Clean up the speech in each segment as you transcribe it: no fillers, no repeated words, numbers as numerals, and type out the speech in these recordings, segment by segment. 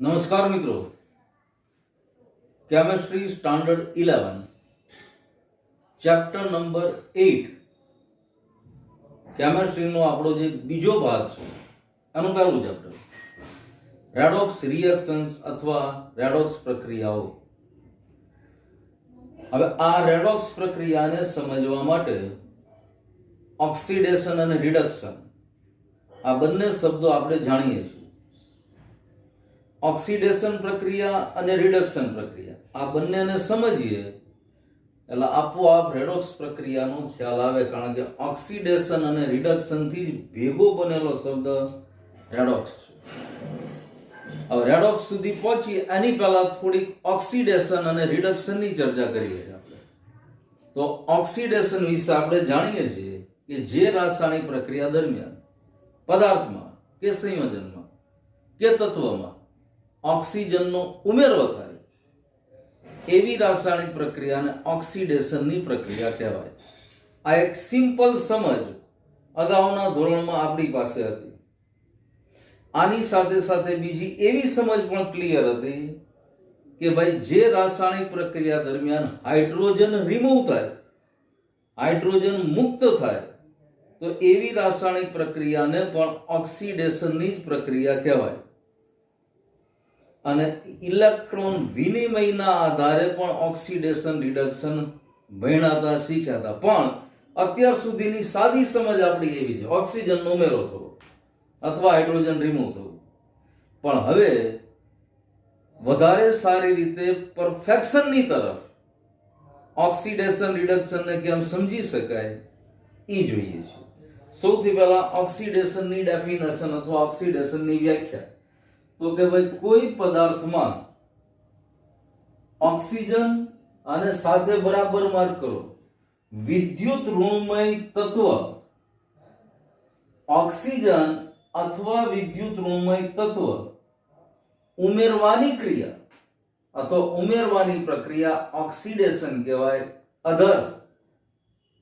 નમસ્કાર મિત્રો, chemistry standard 11 chapter number 8 કેમેસ્ટ્રીનો આપણો જે બીજો ભાગ છે એનું પહેલું ચેપ્ટર રેડોક્સ રિએક્શન્સ અથવા રેડોક્સ પ્રક્રિયાઓ. હવે આ રેડોક્સ પ્રક્રિયાને સમજવા માટે ઓક્સિડેશન અને રિડક્શન આ બંને શબ્દો આપણે જાણીએ છીએ. ઓક્સિડેશન પ્રક્રિયા અને રિડક્શન પ્રક્રિયા આ બંનેને સમજીએ એટલે આપોઆપ રેડોક્સ પ્રક્રિયાનો ખ્યાલ આવે, કારણ કે ઓક્સિડેશન અને રિડક્શન થી જ ભેગો બનેલો શબ્દ રેડોક્સ છે. હવે રેડોક્સ સુધી પહોંચી એની પહેલા થોડીક ઓક્સિડેશન અને રિડક્શનની ચર્ચા કરીએ છીએ આપણે. તો ઓક્સિડેશન વિશે આપણે જાણીએ છીએ કે જે રાસાયણિક પ્રક્રિયા દરમિયાન પદાર્થમાં કે સંયોજનમાં કે તત્વમાં ઓક્સિજનનો ઉમેરો થાય એવી રાસાયણિક પ્રક્રિયાને ઓક્સિડેશનની પ્રક્રિયા કહેવાય. આ એક સિમ્પલ સમજ અગાઉના ધોરણમાં આપણી પાસે હતી. આની સાથે સાથે બીજી એવી સમજ પણ ક્લિયર હતી કે ભાઈ જે રાસાયણિક પ્રક્રિયા દરમિયાન હાઇડ્રોજન રિમૂવ થાય, હાઇડ્રોજન મુક્ત થાય, તો એવી રાસાયણિક પ્રક્રિયાને પણ ઓક્સિડેશનની જ પ્રક્રિયા કહેવાય. અને ઇલેક્ટ્રોન વિનિમયના આધારે પણ ઓક્સિડેશન રિડક્શન ભણ્યા શીખ્યા હતા. પણ અત્યાર સુધીની સાદી સમજ આપણી એવી છે ઓક્સિજનનો ઉમેરો થવો અથવા હાઇડ્રોજન રિમૂવ થવું. પણ હવે વધારે સારી રીતે પરફેક્શનની તરફ ઓક્સિડેશન રિડક્શનને કેમ સમજી શકાય એ જોઈએ છે. સૌથી પહેલા ઓક્સિડેશનની ડેફિનેશન અથવા ઓક્સિડેશનની વ્યાખ્યા. તો કે ભાઈ કોઈ પદાર્થમાં ઓક્સિજન અને સાથે બરાબર માર્ક કરો વિદ્યુત ઋણમય તત્વ ઓક્સિજન અથવા વિદ્યુત ઋણમય તત્વ ઉમેરવાની ક્રિયા અથવા ઉમેરવાની પ્રક્રિયા ઓક્સિડેશન કહેવાય. અધર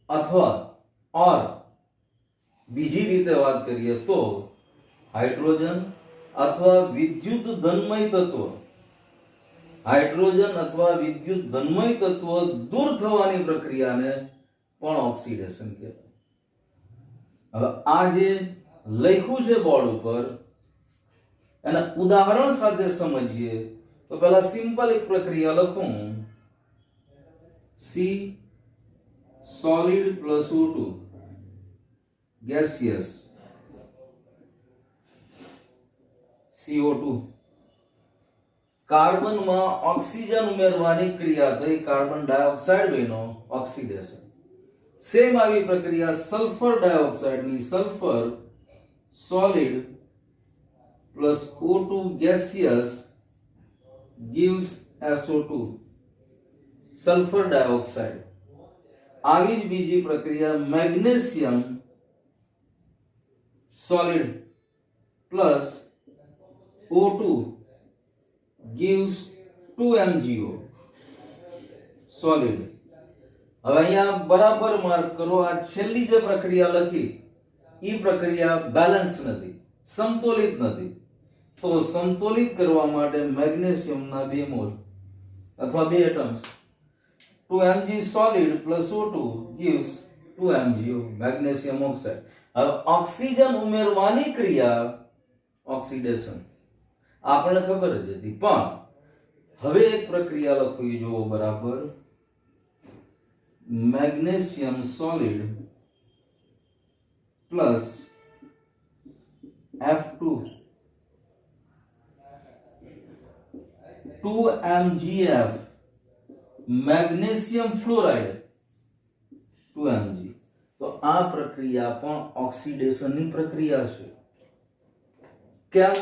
અથવા ઓર બીજી રીતે વાત કરીએ તો હાઇડ્રોજન અથવા વિદ્યુત ધનમય તત્વ, હાઇડ્રોજન અથવા વિદ્યુત ધનમય તત્વ દૂર થવાની પ્રક્રિયાને પણ ઓક્સિડેશન કહેવાય. હવે આ જે લખ્યું છે બોર્ડ ઉપર એના ઉદાહરણ સાથે સમજીએ તો પહેલા સિમ્પલ એક પ્રક્રિયા લખું, C solid plus O2 gaseous CO2. કાર્બનમાં ઓક્સિજન ઉમેરવાની ક્રિયા થઈ, કાર્બન ડાયોક્સાઇડ બન્યો ઓક્સિડેશન. સેમ આવી પ્રક્રિયા સલ્ફર ડાયોક્સાઇડની, sulphur solid plus O2 gaseous gives SO2 sulphur dioxide. આવી જ બીજી પ્રક્રિયા magnesium solid plus O2 gives 2MgO solid. હવે અહીંયા બરાબર માર્ક કરો. આ છેલ્લી જે પ્રક્રિયા લખી એ પ્રક્રિયા બેલેન્સ નથી, સમતોલિત નથી. તો સમતોલિત કરવા માટે મેગ્નેશિયમના 2 મોલ અથવા 2 atoms 2Mg solid plus O2 gives 2MgO magnesium oxide. હવે ઓક્સિજન ઉમેરવાની ક્રિયા ઓક્સિડેશન આપણને ખબર જ હતી. પણ હવે એક પ્રક્રિયા લખવી જોવો બરાબર, magnesium solid plus F2 2MgF magnesium fluoride 2Mg. તો આ પ્રક્રિયા પણ ઓક્સિડેશનની પ્રક્રિયા છે. કેમ?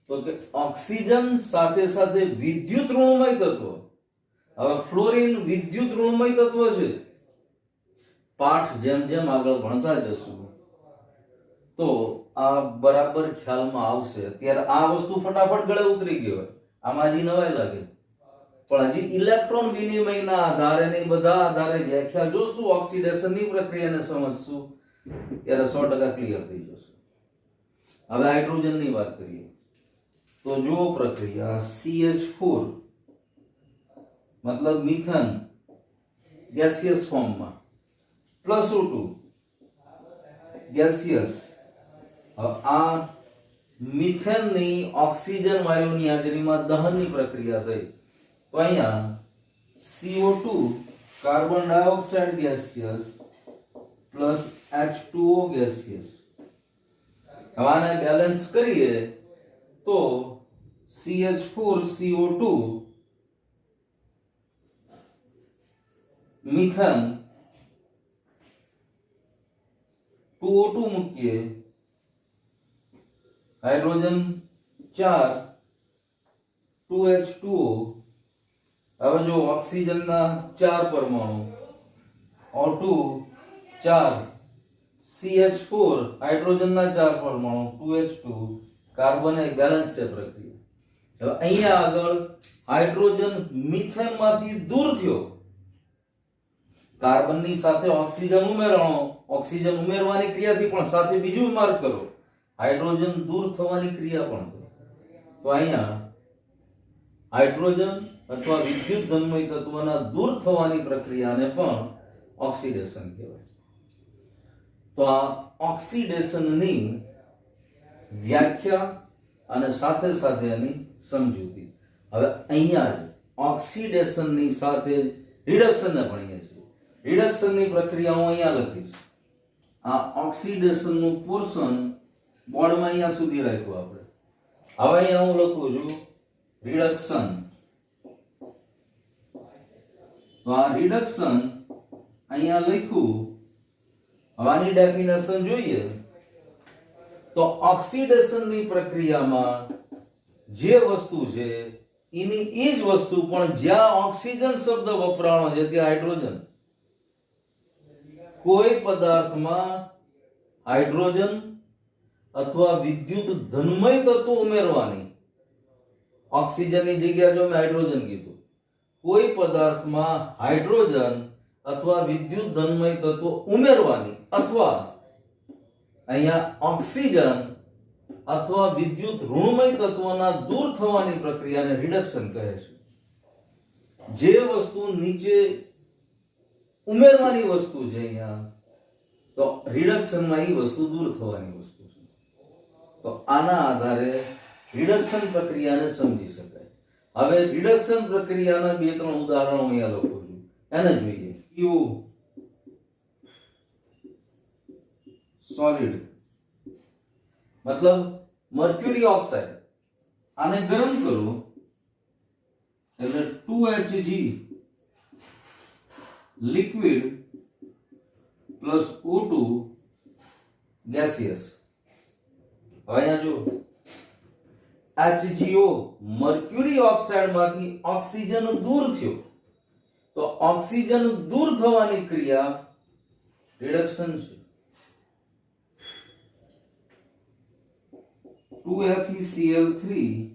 તો કે ઓક્સિજન સાથે સાથે વિદ્યુત ઋણમય તત્વ. હવે ફ્લોરિન વિદ્યુત ઋણમય તત્વ છે. પાઠ જેમ જેમ આગળ ભણતા જશું તો આ બરાબર ખ્યાલમાં આવશે. અત્યારે આ વસ્તુ ફટાફટ ગળે ઉતરી ગઈ હોય, આમાં હજી નવાઈ લાગે, પણ હજી ઇલેક્ટ્રોન વિનિમયના આધારે ને બધા આધારે વ્યાખ્યા જોશું, ઓક્સિડેશનની પ્રક્રિયાને સમજશું ત્યારે 100% ક્લિયર થઈ જશે. હવે હાઇડ્રોજનની વાત કરીએ. તો જો પ્રક્રિયા CH4 मतलब मीथेन गैसियस फॉर्म में प्लस O2 गैसियस आ मीथेन नी ऑक्सीजन वायु नी हाजरी में दहन नी प्रक्रिया थई तो अहींया CO2 carbon dioxide gaseous plus H2O gaseous हवाने बैलेंस करिए तो CH4CO2 मीथेन 2O2 મૂકીએ હાઇડ્રોજન 4 2H2O હવે જો ઓક્સિજન ના 4 પરમાણુ O2 4 CH4 હાઇડ્રોજન ના 4 પરમાણુ 2H2 કાર્બન એક બેલેન્સ છે પ્રક્રિયા હવે અહીંયા આગળ હાઇડ્રોજન મીથેન માંથી દૂર થયો કાર્બન ની સાથે ઓક્સિજન ઉમેરવાનો ઓક્સિજન ઉમેરવાની ક્રિયાથી પણ સાથે બીજું માર્ક કરો હાઇડ્રોજન દૂર થવાની ક્રિયા પણ કરો તો અહીંયા હાઇડ્રોજન અથવા વિદ્યુત ધન્મય તત્વના દૂર થવાની પ્રક્રિયાને પણ ઓક્સિડેશન કહેવાય તો આ ઓક્સિડેશનની વ્યાખ્યા અને સાથે સાથે એની સમજૂતી હવે અહીંયા જ ઓક્સિડેશનની સાથે રિડક્શનને ભણીએ છીએ રિડક્શનની પ્રક્રિયા હું અહીંયા લખીશ આ ઓક્સિડેશનનું પોર્શન બોર્ડમાં અહીંયા સુધી રાખ્યું આપણે હવે અહીંયા હું લખું છું રિડક્શન તો આ રિડક્શન અહીંયા લખ્યું હવે આની ડેફિનેશન જોઈએ તો ઓક્સિડેશનની પ્રક્રિયામાં જે વસ્તુ છે એની એ જ વસ્તુ પણ જ્યાં ઓક્સિજન શબ્દ વપરાણો છે ત્યાં હાઇડ્રોજન કોઈ પદાર્થમાં હાઇડ્રોજન અથવા વિદ્યુત ધન્મય તત્વ ઉમેરવાની ઓક્સિજનની જગ્યાએ જો મેં હાઇડ્રોજન કીધું કોઈ પદાર્થમાં હાઇડ્રોજન અથવા વિદ્યુત ધન્મય તત્વ ઉમેરવાની અથવા અહીંયા ઓક્સિજન અથવા વિદ્યુત ઋણમય તત્વના દૂર થવાની પ્રક્રિયાને રિડક્શન કહે છે જે વસ્તુ નીચે ઉમેરવાની વસ્તુ છે અહીંયા તો રિડક્શનમાં એ વસ્તુ દૂર થવાની વસ્તુ છે તો આના આધારે રિડક્શન પ્રક્રિયાને સમજી શકાય હવે રિડક્શન પ્રક્રિયાના બે ત્રણ ઉદાહરણો અહીંયા લખું છું એને જોઈએ યુ सॉलिड मतलब मर्क्यूरी ऑक्साइड आने गरम करो એટલે 2Hg liquid plus O2 gaseous અહીંયા જો HgO મર્ક્યુરી ઓક્સાઇડ માંથી ઓક્સિજન દૂર થયો તો ઓક્સિજન દૂર થવાની ક્રિયા રિડક્શન છે 2FeCl3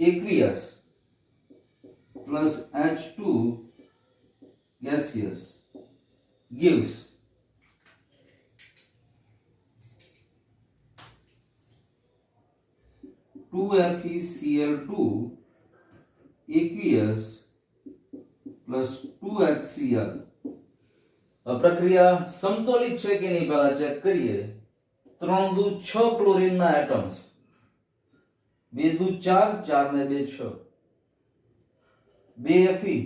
aqueous plus H2 gaseous gives 2FeCl2 aqueous plus 2HCl પ્રક્રિયા સમતોલિત છે કે નહીં પહેલા ચેક કરીએ 3 દુ 6 ક્લોરીન ના એટમ્સ 2 દુ 4 4 ને 2 6 2 Fe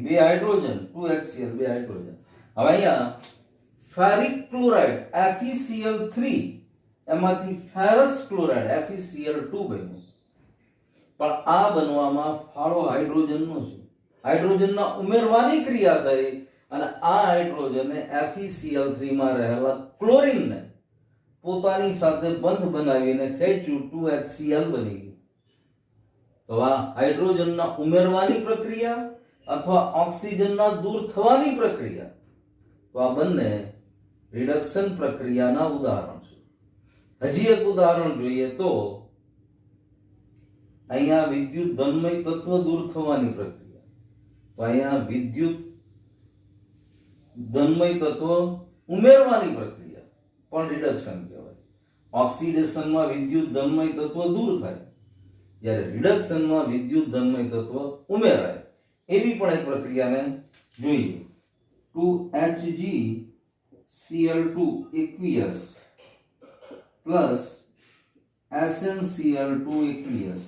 2 હાઇડ્રોજન 2 HCl 2 હાઇડ્રોજન હવે અહીંયા ફેરિક ક્લોરાઇડ FeCl3 એમાંથી ફેરસ ક્લોરાઇડ FeCl2 બન્યું પણ આ બનવામાં ફાળો હાઇડ્રોજનનો છે હાઇડ્રોજનના ઉમેરવાની ક્રિયા થઈ અને આ હાઇડ્રોજને FeCl3 માં રહેલા ક્લોરીનને પોતાની સાથે બંધ બનાવીને ખેંચ્યું 2HCl બની ગયું તો આ હાઇડ્રોજનના ઉમેરવાની પ્રક્રિયા અથવા ઓક્સિજનના દૂર થવાની પ્રક્રિયા તો આ બંને રિડક્શન પ્રક્રિયાના ઉદાહરણ છે હજી એક ઉદાહરણ જોઈએ તો અહીંયા વિદ્યુત ધન્મય તત્વ દૂર થવાની પ્રક્રિયા તો અહીંયા વિદ્યુત ધન્મય તત્વ ઉમેરવાની પ્રક્રિયા પણ રિડક્શન કહેવાય ઓક્સિડેશનમાં વિદ્યુત ધનમય તત્વ દૂર થાય, જ્યારે રિડક્શનમાં વિદ્યુત ધનમય તત્વ ઉમેરાય. એવી પણ એક પ્રક્રિયાને જોઈએ. 2HgCl2 aqueous plus SnCl2 aqueous.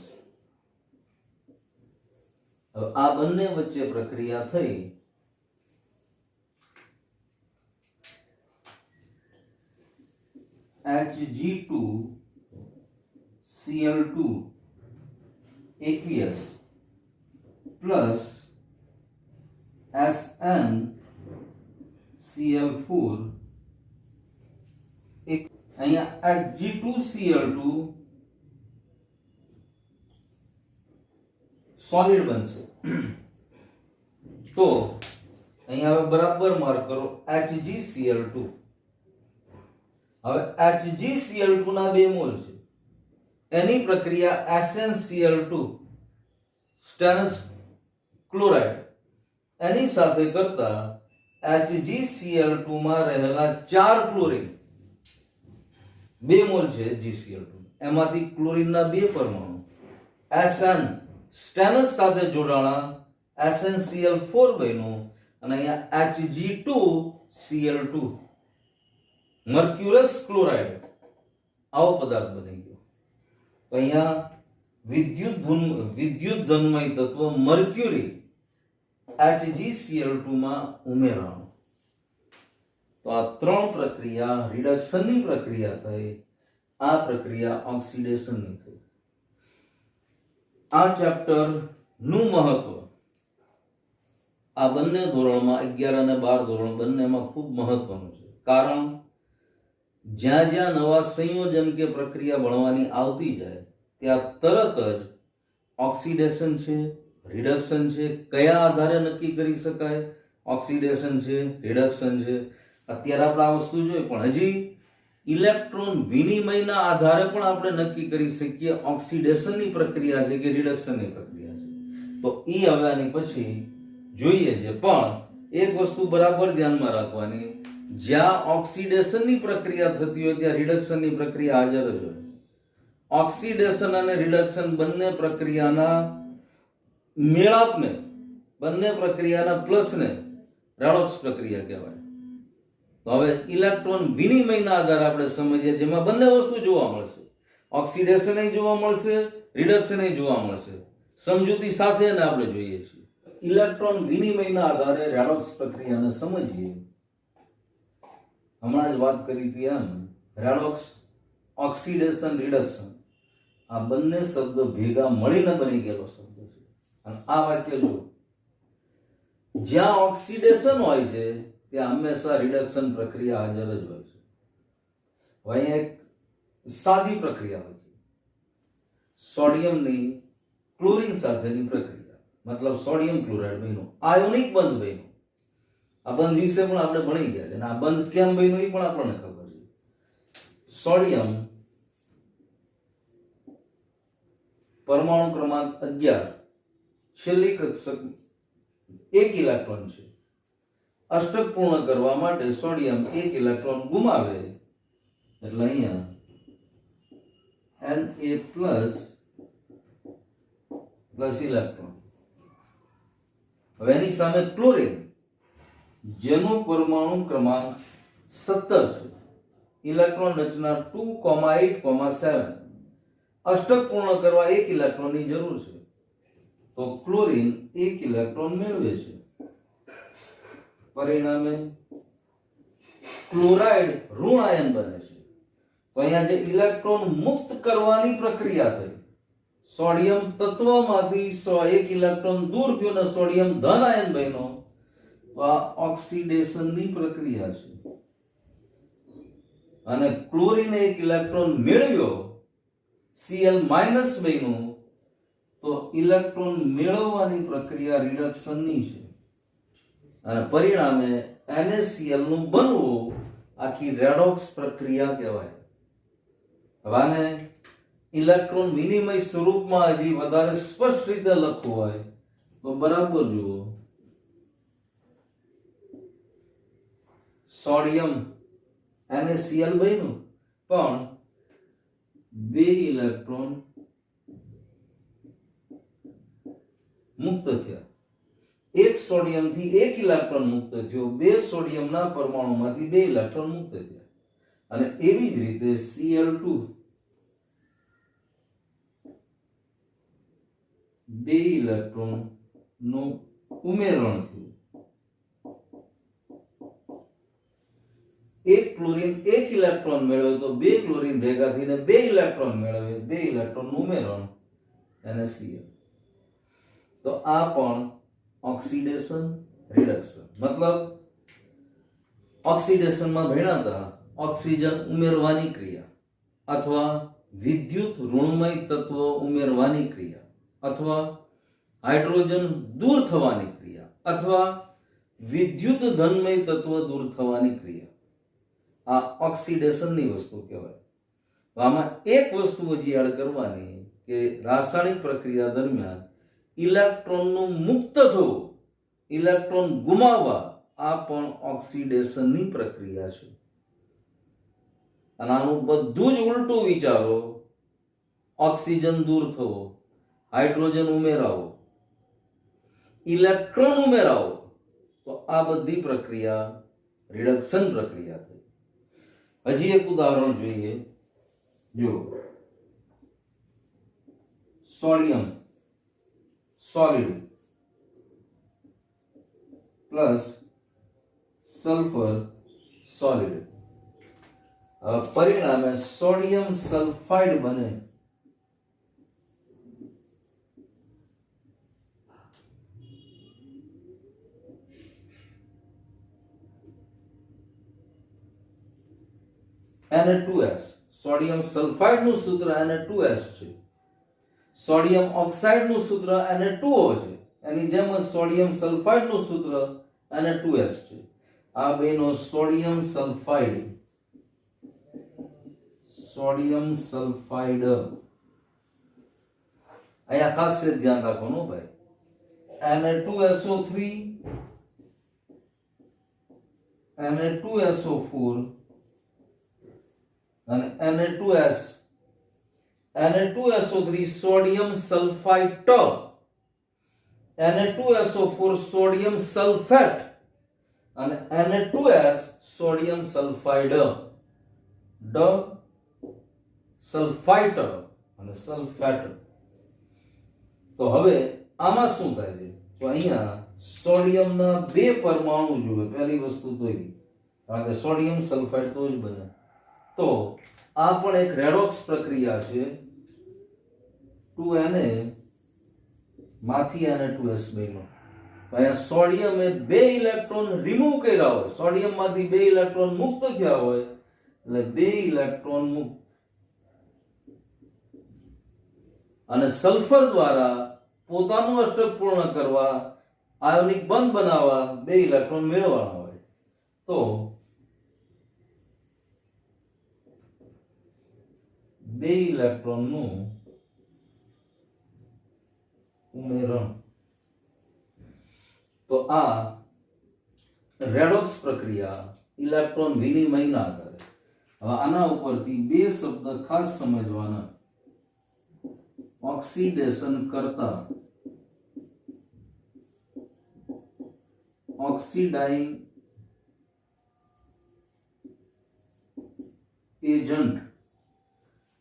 હવે આ બંને વચ્ચે પ્રક્રિયા થઈ. Hg2Cl2 aqueous plus SnCl4. અહીંયા Hg2Cl2 સોલિડ બનશે. તો અહીંયા હવે બરાબર માર્ક કરો HgCl2. હવે HgCl2 ના 2 મોલ છે. એની પ્રક્રિયા SnCl2 સ્ટેનસ ક્લોરાઇડ એની સાથે કરતા HgCl2 માં રહેલા 4 ક્લોરીન 2 મોલ છે GCl2, એમાંથી ક્લોરીનના 2 પરમાણુ SN સ્ટેનસ સાથે જોડાણા SnCl4 બન્યું અને અહીંયા Hg2Cl2 મર્ક્યુરસ ક્લોરાઇડ આવો પદાર્થ બની ગયો. તો અહીંયા વિદ્યુત ધનમય તત્વ મર્ક્યુરી HgCl2 માં ઉમેરાણું. તો આ 3 પ્રક્રિયા રિડક્શનની પ્રક્રિયા થઈ. આ પ્રક્રિયા ઓક્સિડેશનની થઈ. આ ચેપ્ટર નું મહત્વ આ બંને ધોરણમાં 11 અને 12 ધોરણ બંનેમાં ખૂબ મહત્વનું છે. કારણ જ્યાં જ્યાં નવા સંયોજન કે પ્રક્રિયા ભણવાની આવતી જાય ત્યાં તરત જ ઓક્સિડેશન છે, રિડક્શન છે, કયા આધારે નક્કી કરી શકાય ઓક્સિડેશન છે, રિડક્શન છે. અત્યારે આપણે આ વસ્તુ જોઈએ, પણ હજી ઇલેક્ટ્રોન વિનિમયના આધારે પણ આપણે નક્કી કરી શકીએ ઓક્સિડેશનની પ્રક્રિયા છે કે રિડક્શનની પ્રક્રિયા છે. તો એ હવે આની પછી જોઈએ છે. પણ એક વસ્તુ બરાબર ધ્યાનમાં રાખવાની, જ્યાં ઓક્સિડેશનની પ્રક્રિયા થતી હોય ત્યાં રિડક્શનની પ્રક્રિયા હાજર જ હોય. ઓક્સિડેશન અને રિડક્શન બંને પ્રક્રિયાના મેળાપને, બંને પ્રક્રિયાના પ્લસને રેડોક્સ પ્રક્રિયા કહેવાય. તો હવે ઇલેક્ટ્રોન વિનિમયના આધારે આપણે સમજીએ, જેમાં બંને વસ્તુ જોવા મળશે. ઓક્સિડેશન જોવા મળશે, રિડક્શન જોવા મળશે. સમજૂતી સાથે એને આપણે જોઈએ છીએ. ઇલેક્ટ્રોન વિનિમયના આધારે રેડોક્સ પ્રક્રિયાને સમજીએ. હમણાં જ વાત કરી હતી એમ, રેડોક્સ, ઓક્સિડેશન, રિડક્શન આ બંને શબ્દ ભેગા મળીને બની ગયેલો શબ્દ છે. અને આ વાક્ય જો, જ્યાં ઓક્સિડેશન હોય છે ત્યાં હંમેશા રિડક્શન પ્રક્રિયા હાજર જ હોય છે. અહીંયા એક સાદી પ્રક્રિયા હોય છે, સોડિયમની ક્લોરીન સાથેની પ્રક્રિયા. મતલબ સોડિયમ ક્લોરાઇડ બન્યું, આયોનિક બંધ બન્યું. આ બંધ વિશે પણ આપણે ભણી ગયા છે અને આ બંધ કેમ બન્યું એ પણ આપણને ખબર છે. સોડિયમ પરમાણુ ક્રમાંક 11, છેલ્લી કક્ષક 1 ઇલેક્ટ્રોન છે. અષ્ટક પૂર્ણ કરવા માટે સોડિયમ 1 ઇલેક્ટ્રોન ગુમાવે, એટલે અહીંયા Na પ્લસ ઇલેક્ટ્રોન. હવે એની સામે ક્લોરીન, જેનો પરમાણુ ક્રમાંક 17 છે, ઇલેક્ટ્રોન રચના 2,8,7. અષ્ટક પૂર્ણ કરવા 1 ઇલેક્ટ્રોનની જરૂર છે, તો ક્લોરીન 1 ઇલેક્ટ્રોન મેળવે છે. પરિણામે ક્લોરાઇડ ઋણ આયન બને છે. તો અહીંયા જે ઇલેક્ટ્રોન મુક્ત કરવાની પ્રક્રિયા થઈ, સોડિયમ તત્વમાંથી 1 ઇલેક્ટ્રોન દૂર થયો અને સોડિયમ ધન આયન બન્યો, તો આ ઓક્સિડેશનની પ્રક્રિયા છે. અને ક્લોરીને 1 ઇલેક્ટ્રોન મેળવ્યો, Cl- બન્યું, તો ઇલેક્ટ્રોન મેળવવાની પ્રક્રિયા રિડક્શનની છે. અને પરિણામે NaCl નું બનવું આખી રેડોક્સ પ્રક્રિયા કહેવાય. હવે આને ઇલેક્ટ્રોન વિનિમય સ્વરૂપમાં હજી વધારે સ્પષ્ટ રીતે લખવું હોય તો બરાબર જુઓ. સોડિયમ NaCl બન્યું, પણ 2 ઇલેક્ટ્રોન મુક્ત થયા. એક સોડિયમ થી 1 ઇલેક્ટ્રોન મુક્ત થયો, 2 સોડિયમના પરમાણુમાંથી 2 ઇલેક્ટ્રોન મુક્ત થયા. અને એવી જ રીતે Cl2 2 ઇલેક્ટ્રોન નું ઉમેરણ થયું. એક ક્લોરીન 1 ઇલેક્ટ્રોન મેળવે તો 2 ક્લોરીન ભેગા થઈને 2 ઇલેક્ટ્રોન મેળવે, 2 ઇલેક્ટ્રોન નું ઉમેરણ NaCl. તો આ પણ ઓક્સિડેશન રિડક્શન, મતલબ ઓક્સિડેશનમાં ભણ્યા હતા ઓક્સિજન ઉમેરવાની ક્રિયા અથવા વિદ્યુત ઋણમય તત્વ ઉમેરવાની ક્રિયા અથવા હાઇડ્રોજન દૂર થવાની ક્રિયા અથવા વિદ્યુત ધનમય તત્વ દૂર થવાની ક્રિયા. આ ઓક્સિડેશનની વસ્તુ કહેવાય. આમાં એક વસ્તુ હજી એડ કરવાની કે રાસાયણિક પ્રક્રિયા દરમિયાન ઇલેક્ટ્રોનનું મુક્ત થવું, ઇલેક્ટ્રોન ગુમાવવા, આ પણ ઓક્સિડેશનની પ્રક્રિયા છે. અને આનું બધું જ ઉલટું વિચારો, ઓક્સિજન દૂર થવો, હાઇડ્રોજન ઉમેરાવો, ઇલેક્ટ્રોન ઉમેરાવો, તો આ બધી પ્રક્રિયા રિડક્શન પ્રક્રિયા થઈ. હજી એક ઉદાહરણ જોઈએ. જો sodium solid plus sulphur solid, પરિણામે સોડિયમ સલ્ફાઇડ બને. Na2S, સોડિયમ સલ્ફાઇડ નું સૂત્ર Na2S છે. સોડિયમ ઓક્સાઇડ નું સૂત્ર Na2O છે. એની જેમ જ સોડિયમ સલ્ફાઇડ નું સૂત્ર Na2S છે. આ બેનો સોડિયમ સલ્ફાઇડ અહીંયા ખાસ ધ્યાન રાખવાનું ભાઈ. Na2SO3 Na2SO4 અને Na2S Na2SO3 sodium સલ્ફાઇટ, Na2SO4 sodium sulphate અને Na2S સોડિયમ સલ્ફાઇડ, સલ્ફાઇટ અને સલ્ફેટ. તો હવે આમાં શું થાય છે? તો અહીંયા સોડિયમના 2 પરમાણુ જુએ. પહેલી વસ્તુ તો એ, કારણ કે સોડિયમ સલ્ફાઇડ તો જ બને. તો આ પણ એક રેડોક્સ પ્રક્રિયા છે. 2Na માંથી Na2S બન્યો. અહીંયા સોડિયમે 2 ઇલેક્ટ્રોન રિમૂવ કર્યા હોય, સોડિયમ માંથી 2 ઇલેક્ટ્રોન મુક્ત થયા હોય, એટલે 2 ઇલેક્ટ્રોન મુક્ત. અને સલ્ફર દ્વારા પોતાનું અષ્ટક પૂર્ણ કરવા, આયોનિક બંધ બનાવવા 2 ઇલેક્ટ્રોન મેળવવાના હોય. તો 2 ઇલેક્ટ્રોનનું ઉમેરણ. તો આ રેડોક્સ પ્રક્રિયા ઇલેક્ટ્રોન વિનિમયના આધારે. હવે આના ઉપરથી 2 શબ્દ ખાસ સમજવાના. ઓક્સિડેશન કરતા ઓક્સિડાઇંગ એજન્ટ,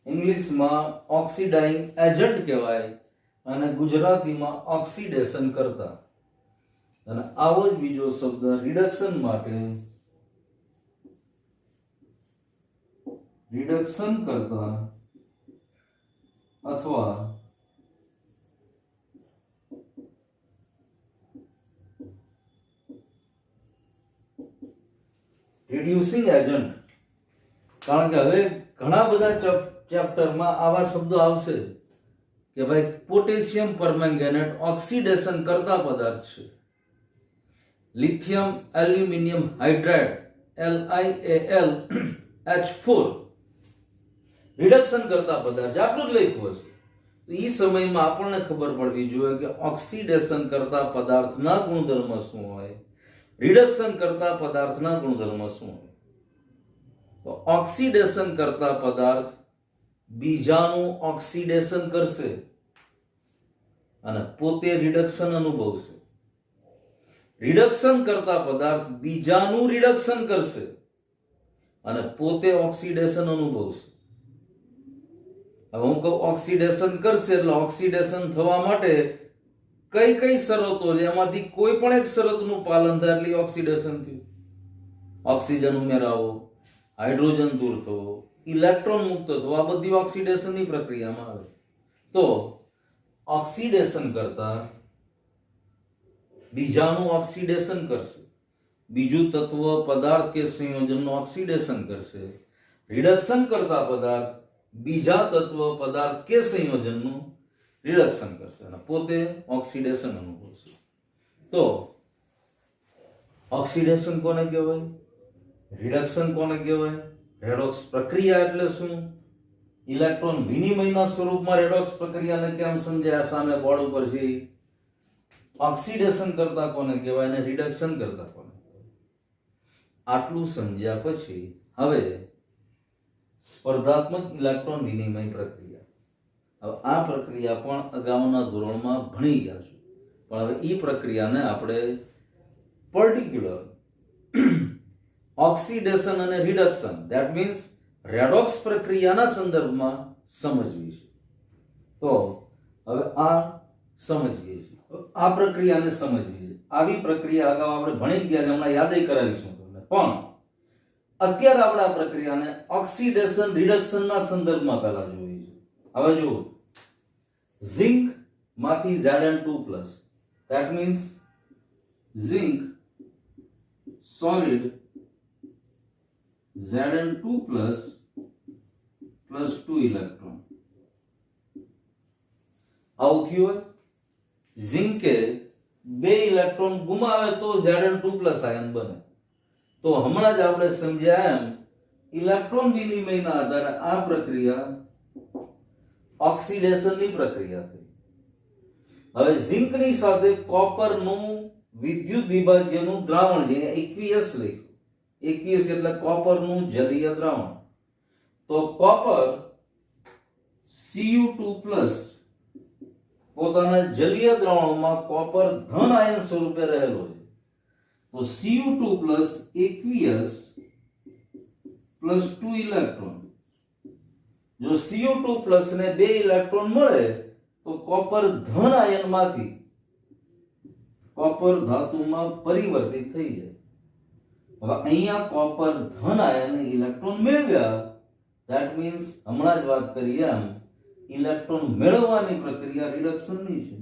ઇંગ્લિશમાં ઓક્સિડાઇંગ એજન્ટ કહેવાય અને ગુજરાતીમાં ઓક્સિડેશન કરતા. અને આવો જ બીજો શબ્દ રિડક્શન માટે, રિડક્શન કરતા અથવા રિડ્યુસિંગ એજન્ટ. કારણ કે હવે ઘણા બધા ચેપ્ટરમાં આવા શબ્દો આવશે કે ભાઈ પોટેશિયમ પરમેંગેનેટ ઓક્સિડેશન કરતા પદાર્થ છે. Lithium aluminium hydride LiAlH4 reduction કરતા પદાર્થ, આટલું જ લખ્યું હશે. તો એ સમયમાં આપણને ખબર પડવી જોઈએ કે ઓક્સિડેશન કરતા પદાર્થના ગુણધર્મ શું હોય, રિડક્શન કરતા પદાર્થના ગુણધર્મ શું હોય. તો ઓક્સિડેશન કરતા પદાર્થ બીજાનું ઓક્સિડેશન કરશે અને પોતે રિડક્શન અનુભવશે. રિડક્શન કરતા પદાર્થ બીજાનું રિડક્શન કરશે અને પોતે ઓક્સિડેશન અનુભવશે. હવે હું કહું ઓક્સિડેશન કરશે એટલે ઓક્સિડેશન થવા માટે કઈ કઈ શરતો છે એમાંથી કોઈ પણ એક શરતનું પાલન થાય એટલે ઓક્સિડેશન થયું. ઓક્સિજન ઉમેરાવો, હાઇડ્રોજન દૂર થવો, ઇલેક્ટ્રોન મુક્ત થવો, આ બધી ઓક્સિડેશનની પ્રક્રિયામાં આવે. તો ઓક્સિડેશન કરતા બીજાનું ઓક્સિડેશન કરશે, બીજું તત્વ પદાર્થ કે સંયોજનનું ઓક્સિડેશન કરશે. રિડક્શન કરતા પદાર્થ બીજા તત્વ પદાર્થ કે સંયોજનનું રિડક્શન કરશે અને પોતે ઓક્સિડેશન અનુભવશે. તો ઓક્સિડેશન કોને કહેવાય? રિડક્શન કોને કહેવાય? રેડોક્સ પ્રક્રિયા એટલે શું? ઇલેક્ટ્રોન વિનિમયના સ્વરૂપમાં રેડોક્સ પ્રક્રિયાને કેમ સમજાય? સામે બોર્ડ ઉપર છે. ઓક્સિડેશન કરતા કોને કહેવાય અને રિડક્શન કરતા કોને કહેવાય? આટલું સમજ્યા પછી હવે સ્પર્ધાત્મક ઇલેક્ટ્રોન વિનિમય પ્રક્રિયા. હવે આ પ્રક્રિયા પણ અગાઉના ધોરણમાં ભણી ગયા છો, પણ હવે એ પ્રક્રિયાને આપણે પર્ટિક્યુલર ઓક્સિડેશન અને રિડક્શન ધેટ મીન્સ રેડોક્સ પ્રક્રિયાના સંદર્ભમાં સમજવી છે. તો હવે આ સમજીએ છીએ. આ પ્રક્રિયાને સમજવી છે. આવી પ્રક્રિયા અગાઉ આપણે ભણી ગયા છે, હમણાં યાદ કરાવીશું તમને. પણ અત્યારે આપણે આ પ્રક્રિયાને ઓક્સિડેશન રિડક્શનના સંદર્ભમાં પહેલા જોઈ છે. હવે જુઓ, ઝિંક માંથી Zn2+ that means zinc solid Zn2+ + 2 electron આવું થયું હોય. ઝિંકે 2 ઇલેક્ટ્રોન ગુમાવે તો Zn2+ આયન બને. તો હમણાં જ આપણે સમજ્યા એમ ઇલેક્ટ્રોન વિનિમયના આધારે આ પ્રક્રિયા ઓક્સિડેશનની પ્રક્રિયા થઈ. હવે ઝિંકની સાથે કોપરનું વિદ્યુત વિભાજ્યનું દ્રાવણ છે, એક્વિયસ લખ્યું. એક્વિયસ એટલે કોપરનું જલીય દ્રાવણ. તો કોપર Cu2+ પોતાના જલીય દ્રાવણમાં કોપર ધન આયન સ્વરૂપે રહેલો છે. તો Cu2+ aqueous + 2 ઇલેક્ટ્રોન. જો Cu2+ ને 2 ઇલેક્ટ્રોન મળે તો કોપર ધન આયનમાંથી કોપર ધાતુમાં પરિવર્તિત થઈ જાય. હવે અહીંયા કોપર ધન આયન ઇલેક્ટ્રોન મેળવ્યા ધેટ મીન્સ હમણાં જ વાત કરી એમ ઇલેક્ટ્રોન મેળવવાની પ્રક્રિયા રિડક્શનની છે.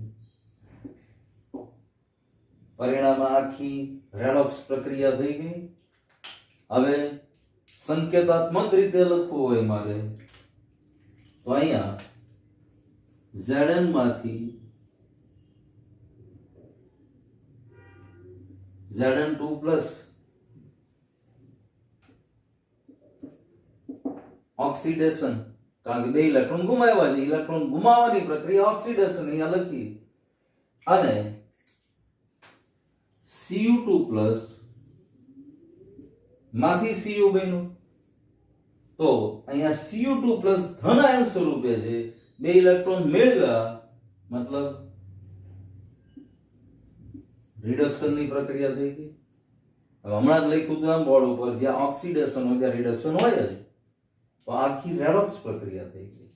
પરિણામે આખી રેડોક્સ પ્રક્રિયા થઈ ગઈ. હવે સંકેતાત્મક રીતે લખવું હોય મારે તો અહીંયા Zn માંથી Zn2+ ઓક્સિડેશન, કારણ કે 2 ઇલેક્ટ્રોન ગુમાવ્યા છે, ઇલેક્ટ્રોન ગુમાવવાની પ્રક્રિયા ઓક્સિડેશન અહીંયા લખી. અને Cu2+ માંથી Cu બન્યું તો અહીંયા Cu2+ ધન આયન સ્વરૂપે છે, 2 ઇલેક્ટ્રોન મેળવ્યા મતલબ રિડક્શનની પ્રક્રિયા થઈ ગઈ. હવે હમણાં જ લખ્યું હતું આમ બોર્ડ ઉપર, જ્યાં ઓક્સિડેશન હોય ત્યાં રિડક્શન હોય જ. તો આખી રેડોક્સ પ્રક્રિયા થઈ ગઈ.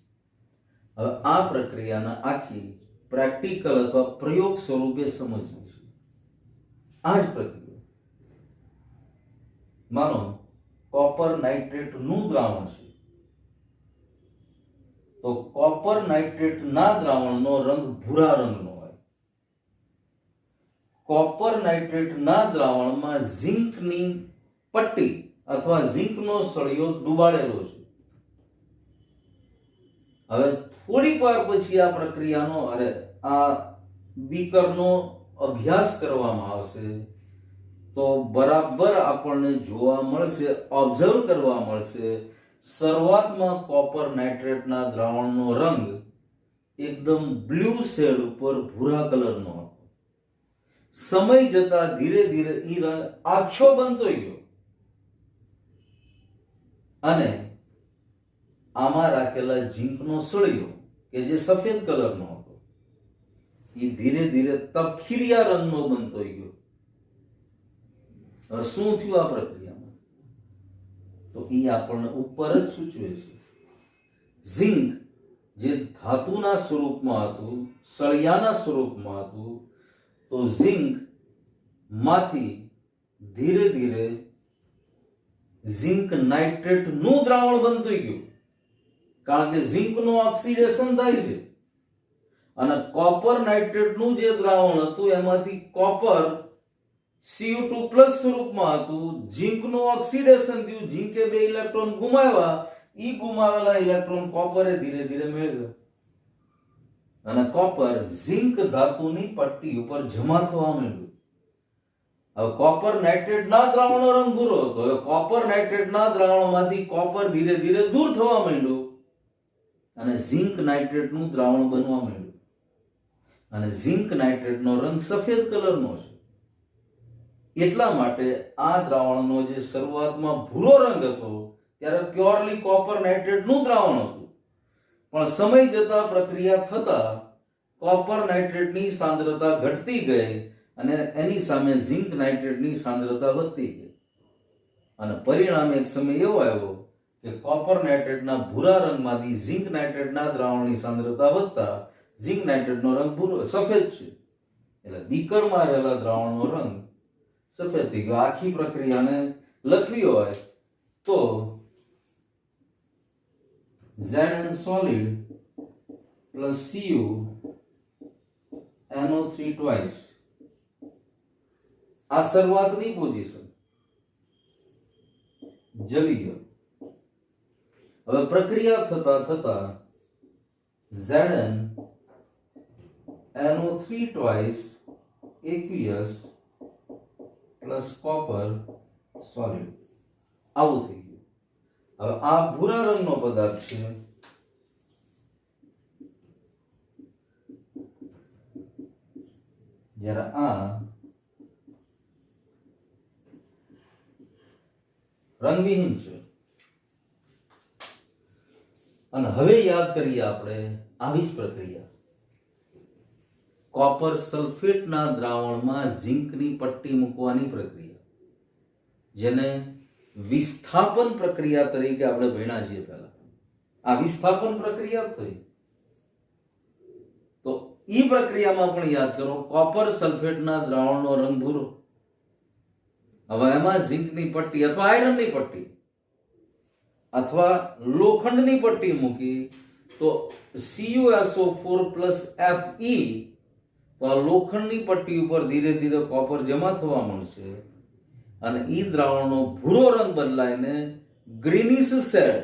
હવે આ પ્રક્રિયાને આખી પ્રેક્ટિકલ અથવા પ્રયોગ સ્વરૂપે સમજવી છે. આ જ પ્રક્રિયા માનો કોપર નાઇટ્રેટ નું દ્રાવણ છે, તો કોપર નાઇટ્રેટ ના દ્રાવણનો રંગ ભૂરા રંગનો હોય. કોપર નાઇટ્રેટ ના દ્રાવણમાં ઝિંકની પટ્ટી અથવા ઝિંકનો સળિયો ડુબાડેલો છે. હવે થોડીક વાર પછી આ પ્રક્રિયાનો આ બીકરનો અભ્યાસ કરવામાં આવશે તો બરાબર આપણને જોવા મળશે, ઓબ્ઝર્વ કરવા મળશે. શરૂઆતમાં કોપર નાઇટ્રેટના દ્રાવણનો રંગ એકદમ બ્લુ શેડ ઉપર ભૂરા કલરનો હતો. સમય જતા ધીરે ધીરે એ રંગ આછો બનતો ગયો અને આમાં રાખેલા ઝીંકનો સળિયો કે જે સફેદ કલરનો હતો એ ધીરે ધીરે તપખીરિયા રંગનો બનતો ગયો. હવે શું થયું આ પ્રક્રિયામાં? તો એ આપણને ઉપર જ સૂચવે છે. ઝીંક જે ધાતુના સ્વરૂપમાં હતું, સળિયાના સ્વરૂપમાં હતું, તો ઝીંક માંથી ધીરે ધીરે ઝિંક નાઇટ્રેટ નું દ્રાવણ બનતું ગયું, કારણ કે ઝિંક નું ઓક્સિડેશન થાય છે અને કોપર નાઇટ્રેટ નું જે દ્રાવણ હતું એમાંથી કોપર Cu2+ સ્વરૂપમાં હતું, ઝિંક નું ઓક્સિડેશન થયું, ઝિંકે 2 ઇલેક્ટ્રોન ગુમાવ્યા, ઈ ગુમાવેલા ઇલેક્ટ્રોન કોપરે ધીરે ધીરે મેળવ્યા અને કોપર ઝિંક ધાતુની પટ્ટી ઉપર જમા થવા માંડ્યું. હવે કોપર નાઇટ્રેટ ના દ્રાવણનો રંગ ભૂરો હતો. હવે કોપર નાઇટ્રેટ ના દ્રાવણમાંથી કોપર ધીરે ધીરે દૂર થવા માંડ્યું અને ઝિંક નાઇટ્રેટ નું દ્રાવણ બનવા માંડ્યું અને ઝિંક નાઇટ્રેટ નો રંગ સફેદ કલરનો છે. એટલા માટે આ દ્રાવણનો જે શરૂઆતમાં ભૂરો રંગ હતો ત્યારે પ્યોરલી કોપર નાઇટ્રેટ નું દ્રાવણ હતું, પણ સમય જતા પ્રક્રિયા થતા કોપર નાઇટ્રેટની સાંદ્રતા ઘટતી ગઈ અને એની સામે ઝિંક નાઇટ્રેટની સાંદ્રતા વધતી ગઈ અને પરિણામે એક સમય એવો આવ્યો કે કોપર નાઇટ્રેટના ભૂરા રંગમાંથી ઝિંક નાઇટ્રેટના દ્રાવણની સાંદ્રતા વધતા ઝિંક નાઇટ્રેટનો રંગ ભૂરો સફેદ છે. એટલે બીકરમાં રહેલા દ્રાવણનો રંગ સફેદ થઈ ગયો. આખી પ્રક્રિયાને લખવી હોય તો Zn solid plus Cu NO3 twice, આ શરૂઆતની પોઝિશન જલી ગયો. હવે પ્રક્રિયા થતા થતા Zn NO3 twice aqueous plus copper solid આવું થઈ ગયું. હવે આ ભૂરા રંગનો પદાર્થ છે, જ્યારે આ રંગવિહીન છે. અને હવે યાદ કરીએ આપણે આવી જ પ્રક્રિયા કોપર સલ્ફેટના દ્રાવણમાં ઝિંકની પટ્ટી મૂકવાની પ્રક્રિયા, જેને વિસ્થાપન પ્રક્રિયા તરીકે આપણે ભણ્યા છીએ. પહેલા આ વિસ્થાપન પ્રક્રિયા થઈ તો ઈ પ્રક્રિયામાં પણ યાદ કરો કોપર સલ્ફેટના દ્રાવણનો રંગ ભૂરો. હવે એમાં ઝિંકની પટ્ટી અથવા આયરનની પટ્ટી અથવા લોખંડની પટ્ટી મૂકી તો CuSO4 Fe, તો આ લોખંડની પટ્ટી ઉપર ધીરે ધીરે કોપર જમા થવા મળશે અને ઈ દ્રાવણનો ભૂરો રંગ બદલાઈને ગ્રીનિશ શેડ,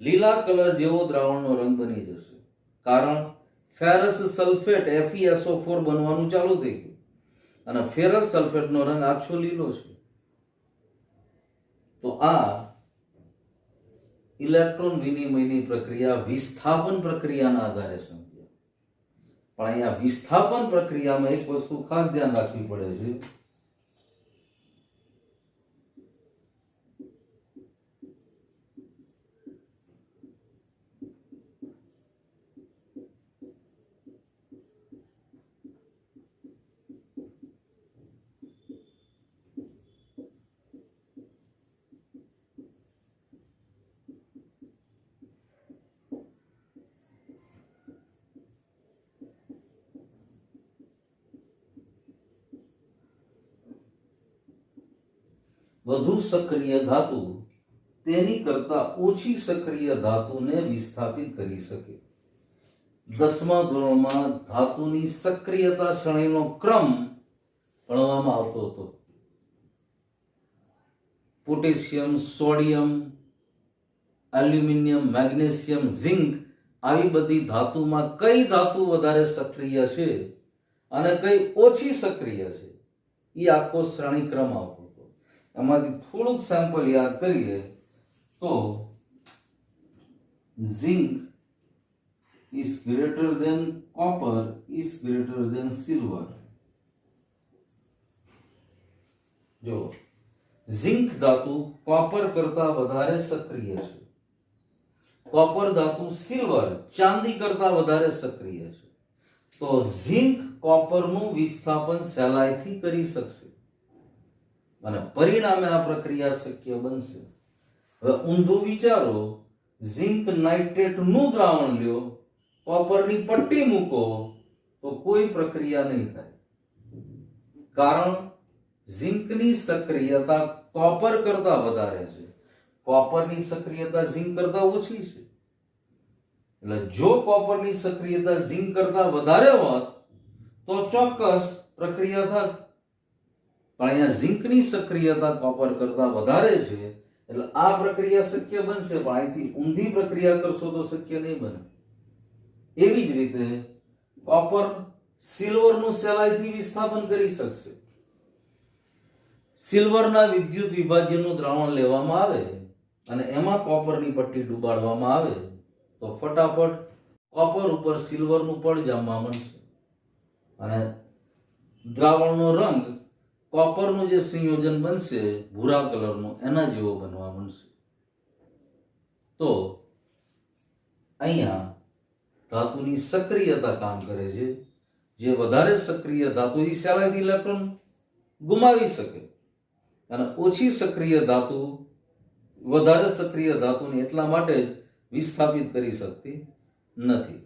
લીલા કલર જેવો દ્રાવણનો રંગ બની જશે. કારણ ફેરસ સલ્ફેટ FeSO4 બનવાનું ચાલુ થઈ ગયું અને ફેરસ સલ્ફેટનો રંગ આછો લીલો છે. તો આ ઇલેક્ટ્રોન વિનિમયની પ્રક્રિયા વિસ્થાપન પ્રક્રિયાના આધારે સમજ્યા. પણ અહીંયા વિસ્થાપન પ્રક્રિયામાં એક વસ્તુ ખાસ ધ્યાન રાખવી પડે છે. વધુ સક્રિય ધાતુ તેની કરતા ઓછી સક્રિય ધાતુને વિસ્થાપિત કરી શકે. 10મા ધોરણમાં ધાતુની સક્રિયતા શ્રેણીનો ક્રમ ભણવામાં આવતો હતો. Potassium, sodium, aluminium, magnesium, zinc આવી બધી ધાતુમાં કઈ ધાતુ વધારે સક્રિય છે અને કઈ ઓછી સક્રિય છે એ આખો શ્રેણી ક્રમ આવતો. એમાંથી થોડુંક સેમ્પલ યાદ કરીએ તો zinc is greater than copper is greater than silver. જો ઝિંક ધાતુ કોપર કરતા વધારે સક્રિય છે કોપર ધાતુ સિલ્વર ચાંદી કરતા વધારે સક્રિય છે, તો ઝિંક કોપરનું વિસ્થાપન સહેલાઈથી કરી શકશે અને પરિણામે આ પ્રક્રિયા શક્ય બનશે. હવે ઊંધું વિચારો, ઝિંક નાઇટ્રેટનું દ્રાવણ લ્યો, કોપરની પટ્ટી મૂકો તો કોઈ પ્રક્રિયા નહીં થાય, કારણ ઝિંકની સક્રિયતા કોપર કરતા વધારે છે, કોપરની સક્રિયતા ઝિંક કરતા ઓછી છે. એટલે જો કોપરની સક્રિયતા ઝિંક કરતા વધારે હોત તો ચોક્કસ પ્રક્રિયા થાત, પણ અહીંયા ઝિંકની સક્રિયતા કોપર કરતા વધારે છે એટલે આ પ્રક્રિયા શક્ય બનશે, પણ અહીંથી ઊંધી પ્રક્રિયા કરશો તો શક્ય નહીં બને. એવી જ રીતે કોપર સિલ્વરનું સહેલાઈથી વિસ્થાપન કરી શકશે. સિલ્વરના વિદ્યુત વિભાજ્યનું દ્રાવણ લેવામાં આવે અને એમાં કોપરની પટ્ટી ડુબાડવામાં આવે તો ફટાફટ કોપર ઉપર સિલ્વરનું પડ જામવા માંડશે અને દ્રાવણનો રંગ કોપરનું જે સંયોજન બનશે ભૂરા કલરનું એના જેવો બનવા માંડશે. તો અહીંયા ધાતુની સક્રિયતા કામ કરે છે. જે વધારે સક્રિય ધાતુ એ સહેલાઈથી ઇલેક્ટ્રોન ગુમાવી શકે અને ઓછી સક્રિય ધાતુ વધારે સક્રિય ધાતુને એટલા માટે જ વિસ્થાપિત કરી શકતી નથી.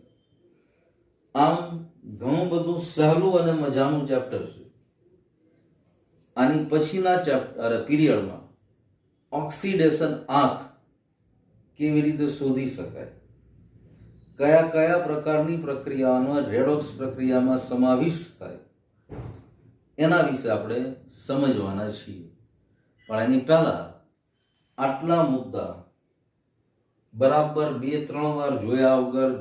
આમ ઘણું બધું સહેલું અને મજાનું ચેપ્ટર છે. આની પછીના ચેપ્ટર પીરિયડમાં ઓક્સિડેશન આંક કેવી રીતે શોધી શકાય, કયા કયા પ્રકારની પ્રક્રિયાઓમાં રેડોક્સ પ્રક્રિયામાં સમાવિષ્ટ થાય એના વિશે આપણે સમજવાના છીએ. પણ એની પહેલા આટલા મુદ્દા બરાબર 2-3 વાર જોયા વગર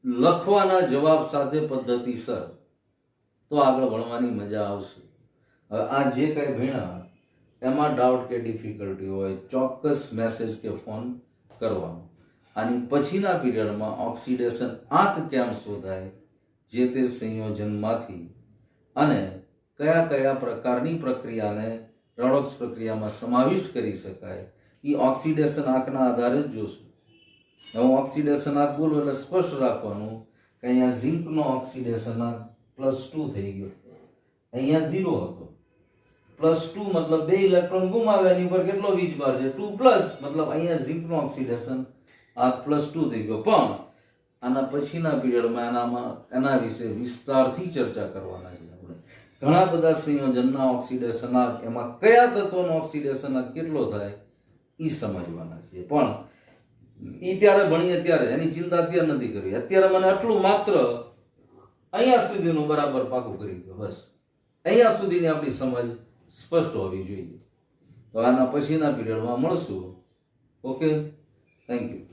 લખવાના જવાબ સાથે પદ્ધતિસર તો આગળ ભણવાની મજા આવશે. હવે આ જે કંઈ ભણ્યા એમાં ડાઉટ કે ડિફિકલ્ટી હોય ચોક્કસ મેસેજ કે ફોન કરવાનો. આની પછીના પીરિયડમાં ઓક્સિડેશન આંક કેમ શોધાય, જે તે સંયોજનમાંથી અને કયા કયા પ્રકારની પ્રક્રિયાને રેડોક્સ પ્રક્રિયામાં સમાવિષ્ટ કરી શકાય એ ઓક્સિડેશન આંકના આધારે જ જોશું. હું ઓક્સિડેશન આંક બોલું એટલે સ્પષ્ટ રાખવાનું કે અહીંયા ઝિંકનો ઓક્સિડેશન આંક +2 થઈ ગયો, અહીંયા 0 હતો. +2 મતલબ 2 ઇલેક્ટ્રોન ગુમાવ્યા, એની પર કેટલો વીજભાર છે 2+, મતલબ અહીંયા ઝિંકનો ઓક્સિડેશન આંક +2 થઈ ગયો. પણ આના પછીના પીરિયડમાં એના વિશે વિસ્તારથી ચર્ચા કરવાના છે. આપણે ઘણા બધા સંયોજનના ઓક્સિડેશન આંક, એમાં કયા તત્વનો ઓક્સિડેશન આંક કેટલો થાય એ સમજવાના છે. પણ એ ત્યારે ભણીએ ત્યારે એની ચિંતા અત્યારે નથી કરવી. અત્યારે મને આટલું માત્ર અહીંયા સુધીનું બરાબર પાકું કરી દો, બસ અહીંયા સુધીની આપણી સમજ સ્પષ્ટ હોવી જોઈએ. તો આના પછીના પીરિયડમાં મળશું. Okay, thank you.